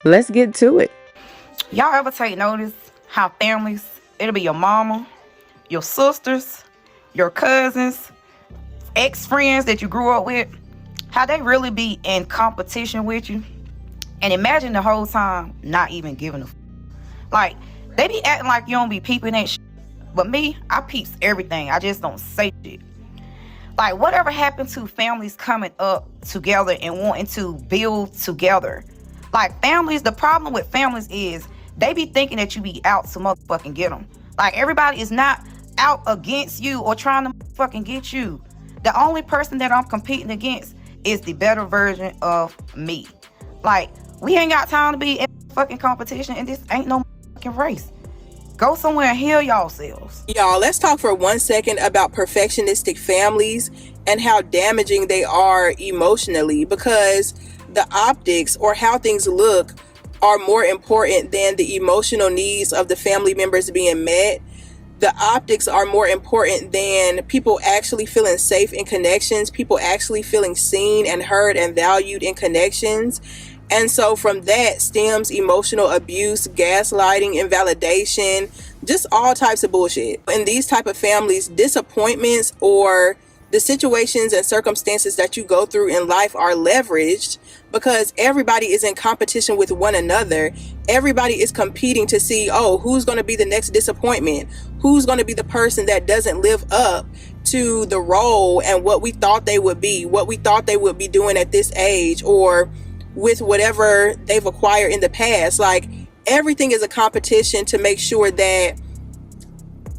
Let's get to it. Y'all ever take notice how families, it'll be your mama, your sisters, your cousins, ex-friends that you grew up with, how they really be in competition with you? And imagine the whole time not even giving a like, they be acting like you don't be peeping that shit. But me, I peeps everything. I just don't say shit. Like, whatever happened to families coming up together and wanting to build together? Like, families, the problem with families is they be thinking that you be out to motherfucking get them. Like, everybody is not out against you or trying to fucking get you. The only person that I'm competing against is the better version of me. Like, we ain't got time to be in fucking competition, and this ain't no fucking race. Go somewhere and heal yourselves. Y'all, let's talk for 1 second about perfectionistic families and how damaging they are emotionally, because the optics or how things look are more important than the emotional needs of the family members being met. The optics are more important than people actually feeling safe in connections, people actually feeling seen and heard and valued in connections. And so from that stems emotional abuse, gaslighting, invalidation, just all types of bullshit. In these type of families, disappointments or the situations and circumstances that you go through in life are leveraged because everybody is in competition with one another. Everybody is competing to see, oh, who's going to be the next disappointment? Who's going to be the person that doesn't live up to the role and what we thought they would be, what we thought they would be doing at this age, or with whatever they've acquired in the past. Like, everything is a competition to make sure that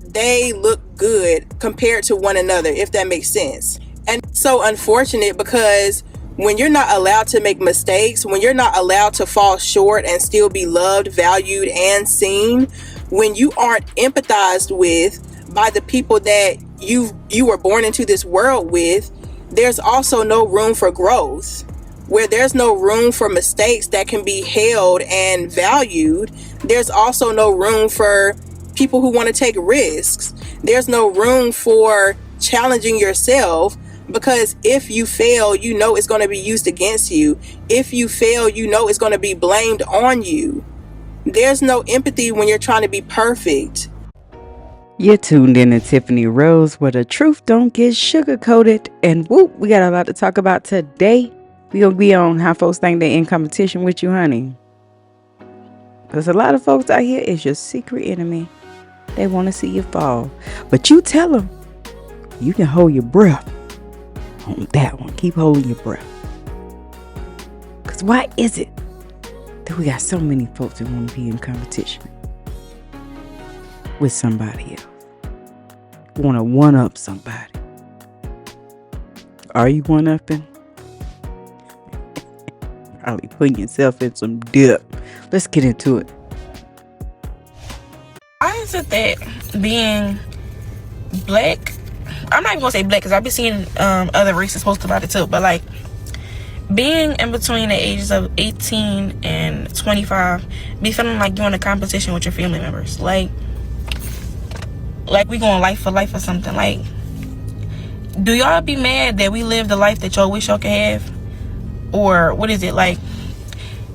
they look good compared to one another, if that makes sense. And it's so unfortunate because when you're not allowed to make mistakes, when you're not allowed to fall short and still be loved, valued, and seen, when you aren't empathized with by the people that you were born into this world with, there's also no room for growth. Where there's no room for mistakes that can be held and valued, there's also no room for people who want to take risks. There's no room for challenging yourself, because if you fail, you know it's going to be used against you. If you fail, you know it's going to be blamed on you. There's no empathy when you're trying to be perfect. You're tuned in to Tiffany Rose, where the truth don't get sugar-coated. And whoop, we got a lot to talk about today. We gonna be on how folks think they in competition with you, honey. Because a lot of folks out here is your secret enemy. They want to see you fall. But you tell them you can hold your breath on that one. Keep holding your breath. Because why is it that we got so many folks that want to be in competition with somebody else? Want to one-up somebody. Are you one-upping? Probably putting yourself in some dip. Let's get into it. I is it that being black, I'm not even gonna say black because I've been seeing other races post about it too, but like being in between the ages of 18 and 25, be feeling like you're in a competition with your family members, like we going life for life or something. Like, do y'all be mad that we live the life that y'all wish y'all could have? Or what is it like?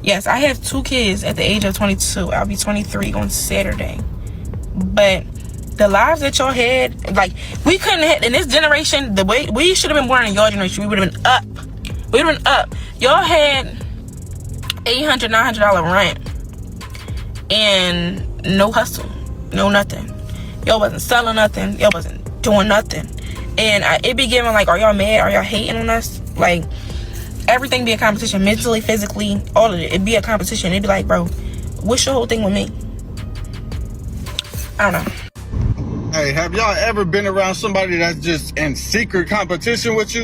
Yes, I have 2 kids at the age of 22. I'll be 23 on Saturday. But the lives that y'all had, like, we couldn't have, in this generation, the way we should have been born in your generation, we would have been up. We would have been up. Y'all had $800, $900 rent and no hustle, no nothing. Y'all wasn't selling nothing. Y'all wasn't doing nothing. And it be giving like, are y'all mad? Are y'all hating on us? Like, everything be a competition, mentally, physically, all of it. It'd be a competition. It'd be like, bro, what's your whole thing with me? I don't know. Hey, have y'all ever been around somebody that's just in secret competition with you?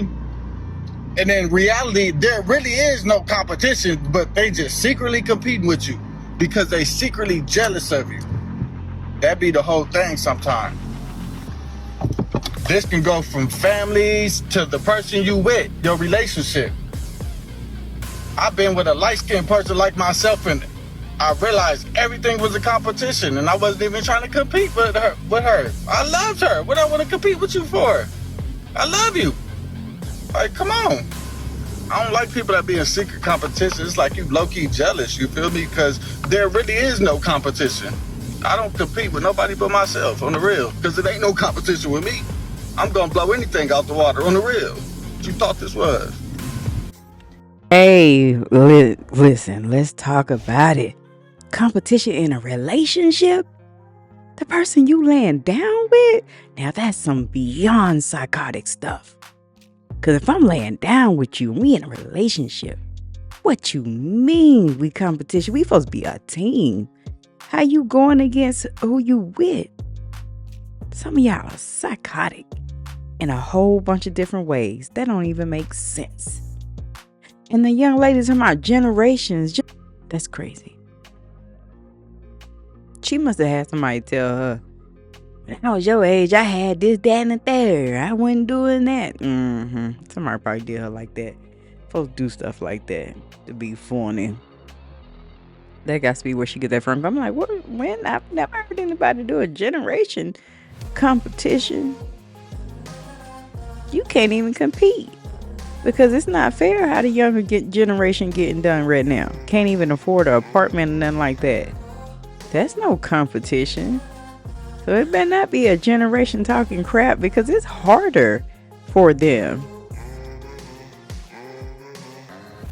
And in reality, there really is no competition, but they just secretly competing with you because they secretly jealous of you. That be the whole thing sometimes. This can go from families to the person you with, your relationship. I've been with a light-skinned person like myself, and I realized everything was a competition, and I wasn't even trying to compete with her. I loved her. What I want to compete with you for? I love you. Like, come on. I don't like people that be in secret competition. It's like you low-key jealous, you feel me? Because there really is no competition. I don't compete with nobody but myself, on the real, because it ain't no competition with me. I'm gonna blow anything out the water, on the real. What you thought this was? Hey, listen, let's talk about it. Competition in a relationship? The person you laying down with? Now that's some beyond psychotic stuff. Because if I'm laying down with you and we in a relationship, what you mean we competition? We supposed to be a team. How you going against who you with? Some of y'all are psychotic in a whole bunch of different ways. That don't even make sense. And the young ladies in my generations, that's crazy. She must have had somebody tell her, when I was your age, I had this, that, and the third. I wasn't doing that. Somebody probably did her like that. Folks do stuff like that to be funny. That got to be where she get that from. I'm like, what? When? I've never heard anybody do a generation competition. You can't even compete. Because it's not fair how the younger generation getting done right now. Can't even afford an apartment and nothing like that. That's no competition. So it better not be a generation talking crap because it's harder for them.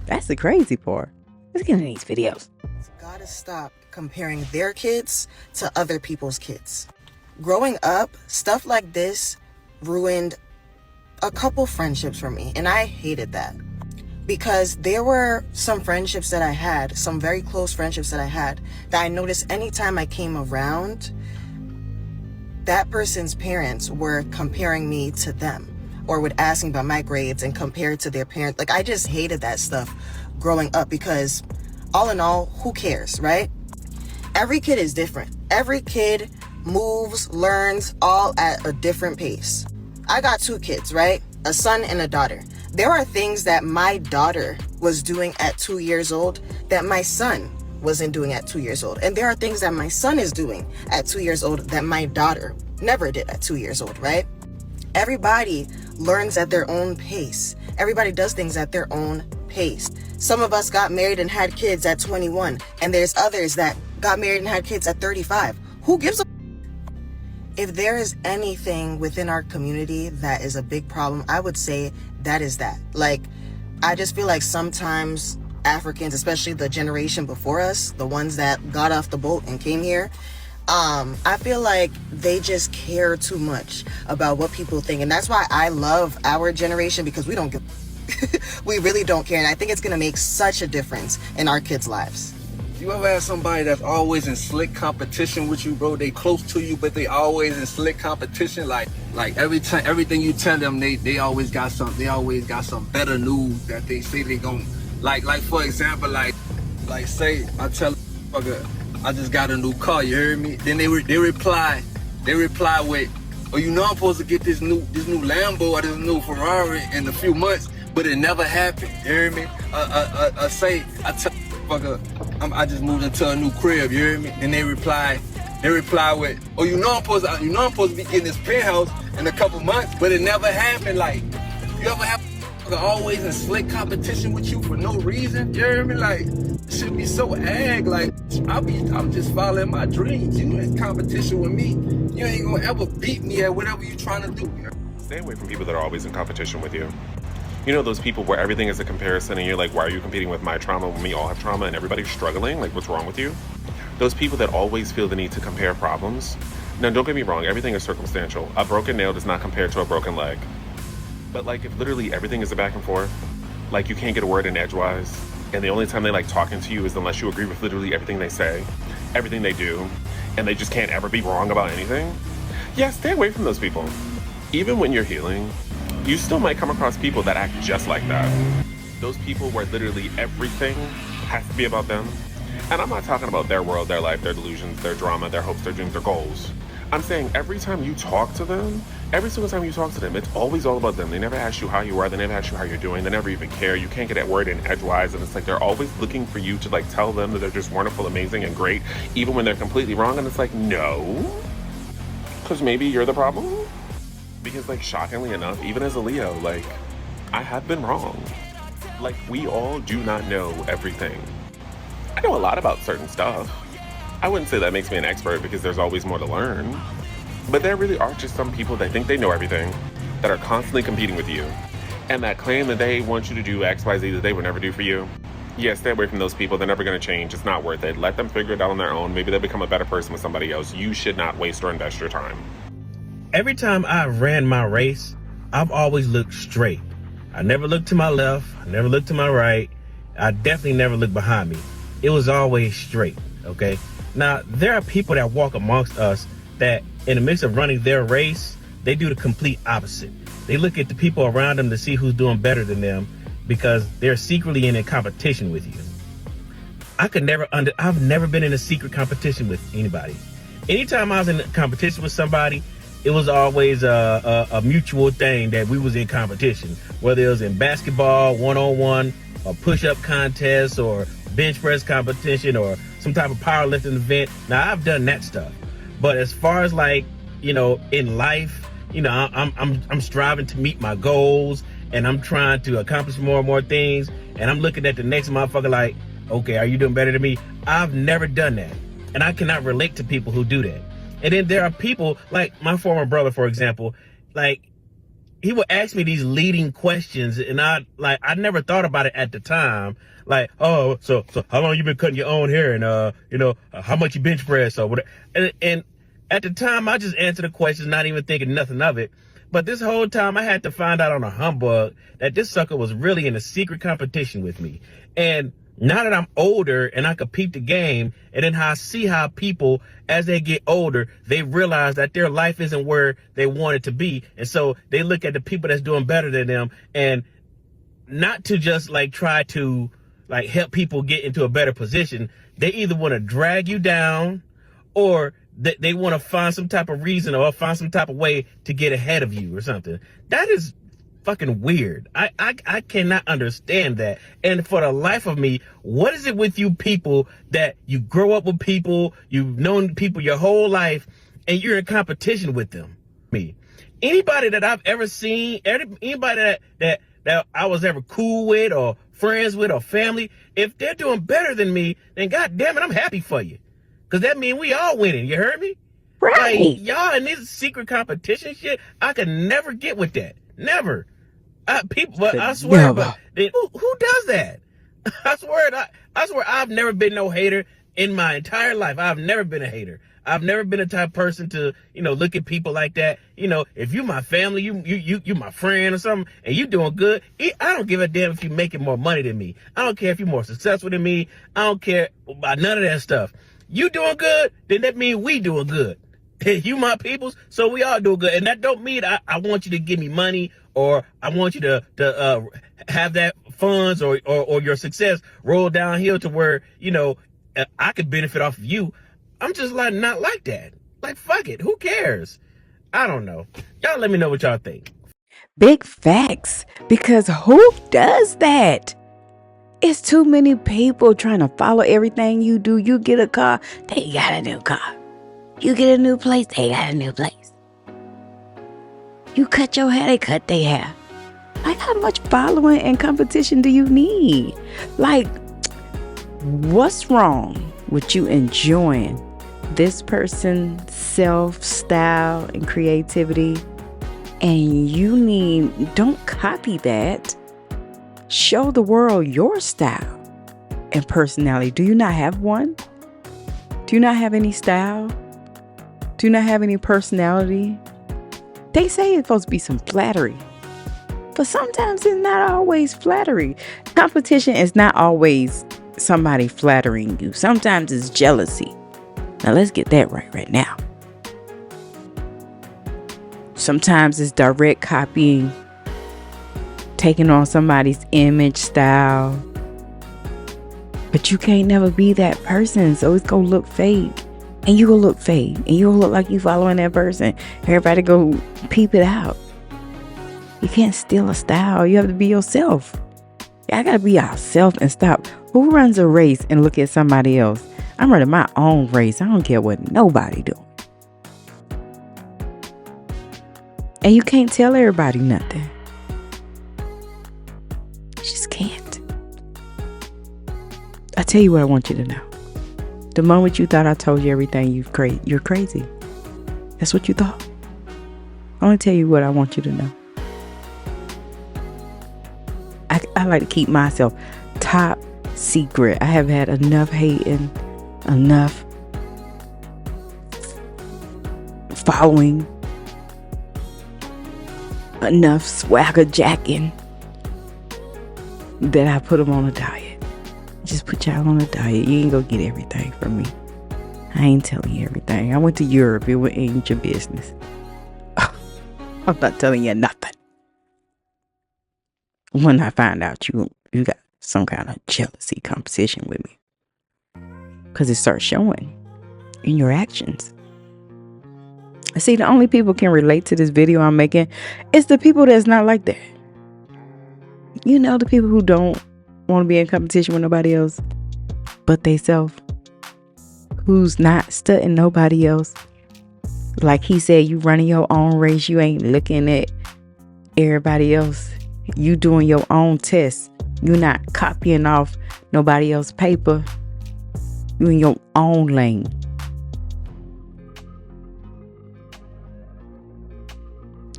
That's the crazy part. Let's get into these videos. Gotta stop comparing their kids to other people's kids. Growing up, stuff like this ruined a couple friendships for me, and I hated that because there were some friendships that I had, some very close friendships that I had, that I noticed anytime I came around, that person's parents were comparing me to them or would ask me about my grades and compare it to their parents. Like, I just hated that stuff growing up because all in all, who cares, right? Every kid is different. Every kid moves, learns, all at a different pace. I got 2 kids, right? A son and a daughter. There are things that my daughter was doing at 2 years old that my son wasn't doing at 2 years old. And there are things that my son is doing at 2 years old that my daughter never did at 2 years old, right? Everybody learns at their own pace. Everybody does things at their own pace. Some of us got married and had kids at 21, and there's others that got married and had kids at 35. Who gives a... If there is anything within our community that is a big problem, I would say that is that. Like, I just feel like sometimes Africans, especially the generation before us, the ones that got off the boat and came here, I feel like they just care too much about what people think. And that's why I love our generation, because we don't give... we really don't care. And I think it's going to make such a difference in our kids' lives. You ever have somebody that's always in slick competition with you, bro? They close to you, but they always in slick competition. Like every time, everything you tell them, they always got some better news that they say they gon' like for example, like say I tell a I just got a new car, you heard me? Then they reply with, oh, you know I'm supposed to get this new Lambo or this new Ferrari in a few months, but it never happened, you hear me? Say I tell I just moved into a new crib, you hear me? And they reply with, oh, you know I'm supposed to be getting this penthouse in a couple months, but it never happened. Like, you ever have always in slick competition with you for no reason? You hear me? Like, it should be so ag. Like, I'm just following my dreams. You in competition with me. You ain't gonna ever beat me at whatever you trying to do. Stay away from people that are always in competition with you. You know those people where everything is a comparison and you're like, why are you competing with my trauma when we all have trauma and everybody's struggling? Like, what's wrong with you? Those people that always feel the need to compare problems. Now, don't get me wrong, everything is circumstantial. A broken nail does not compare to a broken leg. But like, if literally everything is a back and forth, like you can't get a word in edgewise, and the only time they like talking to you is unless you agree with literally everything they say, everything they do, and they just can't ever be wrong about anything, yeah, stay away from those people. Even when you're healing, you still might come across people that act just like that. Those people where literally everything has to be about them. And I'm not talking about their world, their life, their delusions, their drama, their hopes, their dreams, their goals. I'm saying every time you talk to them, every single time you talk to them, it's always all about them. They never ask you how you are. They never ask you how you're doing. They never even care. You can't get that word in edgewise. And it's like they're always looking for you to like tell them that they're just wonderful, amazing, and great, even when they're completely wrong. And it's like, no, because maybe you're the problem. Because like, shockingly enough, even as a Leo, like, I have been wrong. Like, we all do not know everything. I know a lot about certain stuff. I wouldn't say that makes me an expert because there's always more to learn. But there really are just some people that think they know everything, that are constantly competing with you, and that claim that they want you to do X, Y, Z that they would never do for you. Yeah, stay away from those people. They're never going to change. It's not worth it. Let them figure it out on their own. Maybe they'll become a better person with somebody else. You should not waste or invest your time. Every time I ran my race, I've always looked straight. I never looked to my left. I never looked to my right. I definitely never looked behind me. It was always straight, okay? Now, there are people that walk amongst us that in the midst of running their race, they do the complete opposite. They look at the people around them to see who's doing better than them because they're secretly in a competition with you. I've never been in a secret competition with anybody. Anytime I was in a competition with somebody, it was always a mutual thing that we was in competition, whether it was in basketball, one-on-one, a push-up contest, or bench press competition, or some type of powerlifting event. Now, I've done that stuff. But as far as like, in life, I'm striving to meet my goals, and I'm trying to accomplish more and more things, and I'm looking at the next motherfucker like, okay, are you doing better than me? I've never done that. And I cannot relate to people who do that. And then there are people like my former brother, for example, like he would ask me these leading questions, and I never thought about it at the time. Like, oh, so how long you been cutting your own hair, and how much you bench press or whatever. And at the time, I just answered the questions, not even thinking nothing of it. But this whole time, I had to find out on a humbug that this sucker was really in a secret competition with me. And now that I'm older and I could peep the game, and then I see how people, as they get older, they realize that their life isn't where they want it to be. And so they look at the people that's doing better than them, and not to just like try to like help people get into a better position. They either want to drag you down, or they want to find some type of reason or find some type of way to get ahead of you or something. That is fucking weird. I cannot understand that. And for the life of me, what is it with you people that you grow up with people, you've known people your whole life, and you're in competition with them? Anybody that I've ever seen, anybody that I was ever cool with or friends with or family, if they're doing better than me, then God damn it, I'm happy for you. Because that means we all winning. You heard me? Right. Like, y'all in this secret competition shit, I could never get with that. Never. I swear, but who does that? I swear I've never been no hater in my entire life. I've never been a hater. I've never been a type of person to, look at people like that. If you my family, you my friend or something, and you doing good, I don't give a damn if you making more money than me. I don't care if you're more successful than me. I don't care about none of that stuff. You doing good, then that means we doing good. You my peoples, so we all do good. And that don't mean I want you to give me money, or I want you to have that funds or your success roll downhill to where, I could benefit off of you. I'm just like not like that. Like, fuck it. Who cares? I don't know. Y'all let me know what y'all think. Big facts. Because who does that? It's too many people trying to follow everything you do. You get a car, they got a new car. You get a new place, they got a new place. You cut your hair, they cut their hair. Like, how much following and competition do you need? Like, what's wrong with you enjoying this person's self, style, and creativity? And don't copy that. Show the world your style and personality. Do you not have one? Do you not have any style? Do you not have any personality? They say it's supposed to be some flattery, but sometimes it's not always flattery. Competition is not always somebody flattering you. Sometimes it's jealousy. Now let's get that right now. Sometimes it's direct copying, taking on somebody's image, style. But you can't never be that person, so it's gonna look fake. And you gonna look fake. And you gonna look like you following that person. Everybody go peep it out. You can't steal a style. You have to be yourself. I gotta be ourselves and stop. Who runs a race and look at somebody else? I'm running my own race. I don't care what nobody do. And you can't tell everybody nothing. You just can't. tell you what I want you to know. The moment you thought I told you everything, you're crazy. That's what you thought. I want to tell you what I want you to know. I like to keep myself top secret. I have had enough hating, enough following, enough swagger jacking that I put them on a diet. Just put y'all on a diet. You ain't gonna get everything from me. I ain't telling you everything. I went to Europe. It ain't your business. I'm not telling you nothing. When I find out you got some kind of jealousy competition with me, because it starts showing in your actions. See, the only people can relate to this video I'm making is the people that's not like that. You know, the people who don't want to be in competition with nobody else but they self, who's not studying nobody else. Like he said, you running your own race. You ain't looking at everybody else. You doing your own tests. You not copying off nobody else's paper. You in your own lane.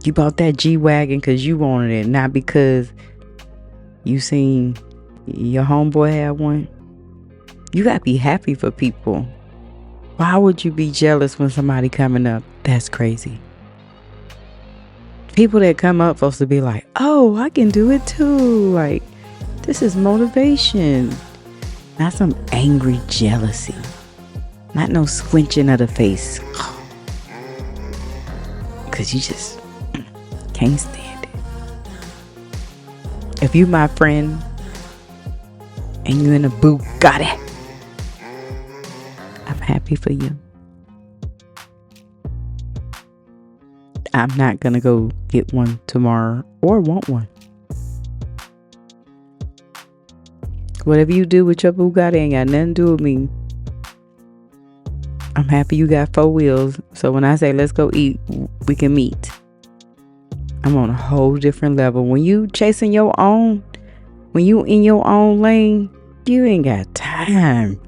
You bought that G-Wagon because you wanted it, not because you seen your homeboy have one. You gotta be happy for people. Why would you be jealous when somebody coming up? That's crazy. People that come up supposed to be like, oh, I can do it too. Like, this is motivation. Not some angry jealousy. Not no squinching of the face. Because you just can't stand it. If you my friend and you in a Bugatti, I'm happy for you. I'm not gonna go get one tomorrow or want one. Whatever you do with your Bugatti ain't got nothing to do with me. I'm happy you got 4 wheels. So when I say let's go eat, we can meet. I'm on a whole different level. When you chasing your own, when you in your own lane, you ain't got time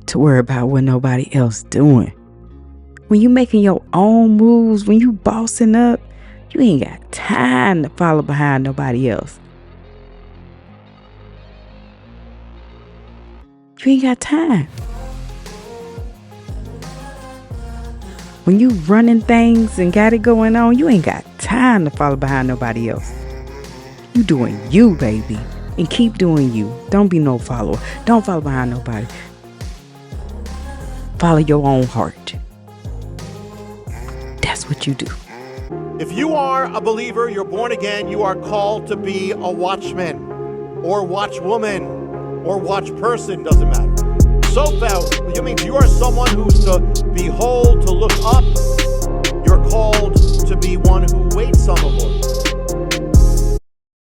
to worry about what nobody else doing. When you making your own moves, when you bossing up, you ain't got time to follow behind nobody else. You ain't got time. When you running things and got it going on, you ain't got time to follow behind nobody else. You doing you, baby. And keep doing you. Don't be no follower. Don't follow behind nobody. Follow your own heart. That's what you do. If you are a believer, you're born again, you are called to be a watchman or watchwoman or watch person, doesn't matter. So that means you are someone who's to behold, to look up,